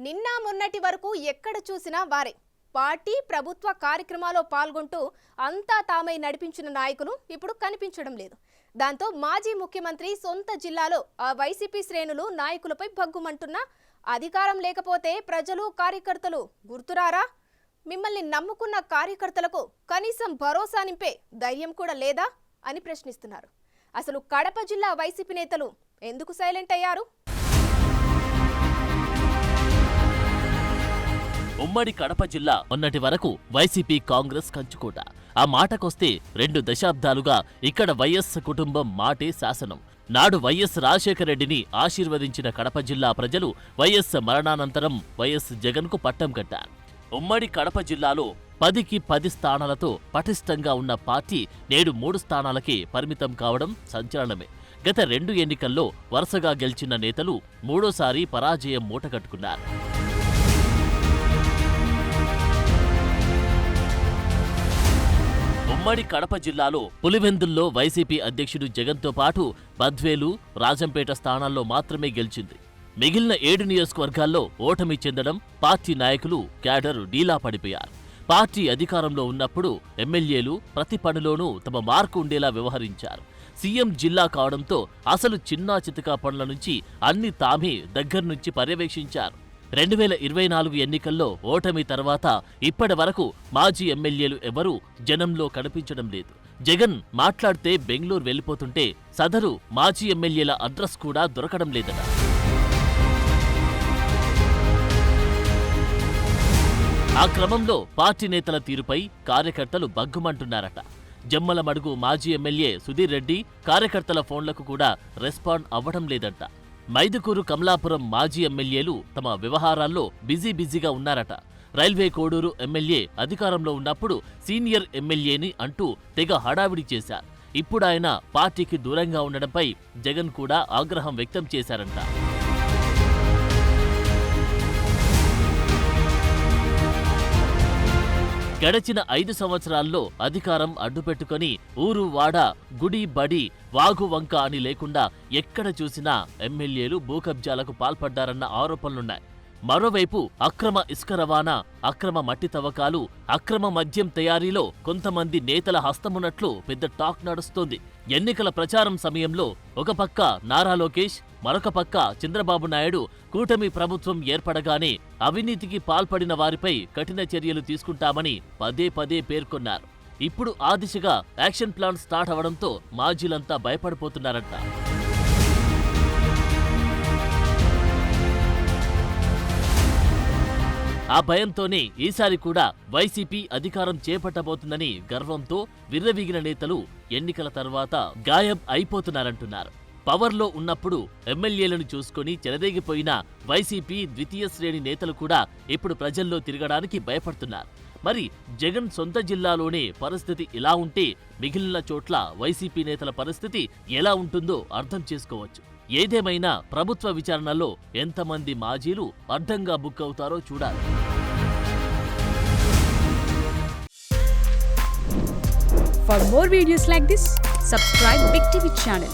నిన్న మొన్నటి వరకు ఎక్కడ చూసినా వారే పార్టీ ప్రభుత్వ కార్యక్రమాల్లో పాల్గొంటూ అంతా తామై నడిపించిన నాయకులు ఇప్పుడు కనిపించడం లేదు. దాంతో మాజీ ముఖ్యమంత్రి సొంత జిల్లాలో ఆ వైసీపీ శ్రేణులు నాయకులపై భగ్గుమంటున్నా అధికారం లేకపోతే ప్రజలు కార్యకర్తలు గుర్తురారా? మిమ్మల్ని నమ్ముకున్న కార్యకర్తలకు కనీసం భరోసా నింపే ధైర్యం కూడా లేదా అని ప్రశ్నిస్తున్నారు. అసలు కడప జిల్లా వైసీపీ నేతలు ఎందుకు సైలెంట్ అయ్యారు? ఉమ్మడి కడప జిల్లా మొన్నటి వరకు వైసీపీ కాంగ్రెస్ కంచుకోట. ఆ మాటకొస్తే 2 దశాబ్దాలుగా ఇక్కడ వైఎస్ కుటుంబం మాటే శాసనం. నాడు వైఎస్ రాజశేఖర రెడ్డిని ఆశీర్వదించిన కడప జిల్లా ప్రజలు వైఎస్ మరణానంతరం వైఎస్ జగన్కు పట్టం కట్టారు. ఉమ్మడి కడప జిల్లాలో 10కి 10 స్థానాలతో పటిష్టంగా ఉన్న పార్టీ నేడు 3 స్థానాలకే పరిమితం కావడం సంచలనమే. గత 2 ఎన్నికల్లో వరుసగా గెలిచిన నేతలు మూడోసారి పరాజయం మూటగట్టుకున్నారు. ఉమ్మడి కడప జిల్లాలో పులివెందుల్లో వైసీపీ అధ్యక్షుడు జగన్తో పాటు బద్వేలు, రాజంపేట స్థానాల్లో మాత్రమే గెలిచింది. మిగిలిన 7 నియోజకవర్గాల్లో ఓటమి చెందడం పార్టీ నాయకులు, క్యాడర్ డీలా పడిపోయారు. పార్టీ అధికారంలో ఉన్నప్పుడు ఎమ్మెల్యేలు ప్రతి పనిలోనూ తమ మార్కు ఉండేలా వ్యవహరించారు. సీఎం జిల్లా కావడంతో అసలు చిన్నా చితకా పనుల నుంచి అన్ని తామే దగ్గర్నుంచి పర్యవేక్షించారు. 2024 ఎన్నికల్లో ఓటమి తర్వాత ఇప్పటి వరకు మాజీ ఎమ్మెల్యేలు ఎవరూ జనంలో కనిపించడం లేదు. జగన్ మాట్లాడితే బెంగళూరు వెళ్లిపోతుంటే సదరు మాజీ ఎమ్మెల్యేల అడ్రస్ కూడా దొరకడం లేదట. ఆ క్రమంలో పార్టీ నేతల తీరుపై కార్యకర్తలు బగ్గుమంటున్నారట. జమ్మలమడుగు మాజీ ఎమ్మెల్యే సుధీర్ రెడ్డి కార్యకర్తల ఫోన్లకు కూడా రెస్పాండ్ అవ్వడం లేదంట. మైదుకూరు, కమలాపురం మాజీ ఎమ్మెల్యేలు తమ వ్యవహారాల్లో బిజీగా ఉన్నారట. రైల్వే కోడూరు ఎమ్మెల్యే అధికారంలో ఉన్నప్పుడు సీనియర్ ఎమ్మెల్యేని అంటూ తెగ హడావిడి చేశారు. ఇప్పుడు ఆయన పార్టీకి దూరంగా ఉండడంపై జగన్ కూడా ఆగ్రహం వ్యక్తం చేశారంట. గడచిన 5 సంవత్సరాల్లో అధికారం అడ్డుపెట్టుకుని ఊరు వాడ, గుడి బడి, వాగు వంక అని లేకుండా ఎక్కడ చూసినా ఎమ్మెల్యేలు భూకబ్జాలకు పాల్పడ్డారన్న ఆరోపణలున్నాయి. మరోవైపు అక్రమ ఇసుక రవాణా, అక్రమ మట్టి తవ్వకాలు, అక్రమ మద్యం తయారీలో కొంతమంది నేతల హస్తమున్నట్లు పెద్ద టాక్ నడుస్తోంది. ఎన్నికల ప్రచారం సమయంలో ఒక పక్క నారా లోకేష్, మరొక పక్క చంద్రబాబు నాయుడు కూటమి ప్రభుత్వం ఏర్పడగానే అవినీతికి పాల్పడిన వారిపై కఠిన చర్యలు తీసుకుంటామని పదే పేర్కొన్నారు. ఇప్పుడు ఆ దిశగా యాక్షన్ ప్లాన్ స్టార్ట్ అవడంతో మాజీలంతా భయపడిపోతున్నారంట. ఆ భయంతోనే ఈసారి కూడా వైసీపీ అధికారం చేపట్టబోతుందని గర్వంతో విర్రవీగిన నేతలు ఎన్నికల తర్వాత గాయం అయిపోతున్నారంటున్నారు. పవర్లో ఉన్నప్పుడు ఎమ్మెల్యేలను చూసుకొని చెలరేగిపోయిన వైసీపీ ద్వితీయ శ్రేణి నేతలు కూడా ఇప్పుడు ప్రజల్లో తిరగడానికి భయపడుతున్నారు. మరి జగన్ సొంత జిల్లాలోనే పరిస్థితి ఇలా ఉంటే మిగిలిన చోట్ల వైసీపీ నేతల పరిస్థితి ఎలా ఉంటుందో అర్థం చేసుకోవచ్చు. ఏదేమైనా ప్రభుత్వ విచారణలో ఎంతమంది మాజీలు అడ్డంగా బుక్ అవుతారో చూడాలి. For more videos like this, subscribe Big TV channel.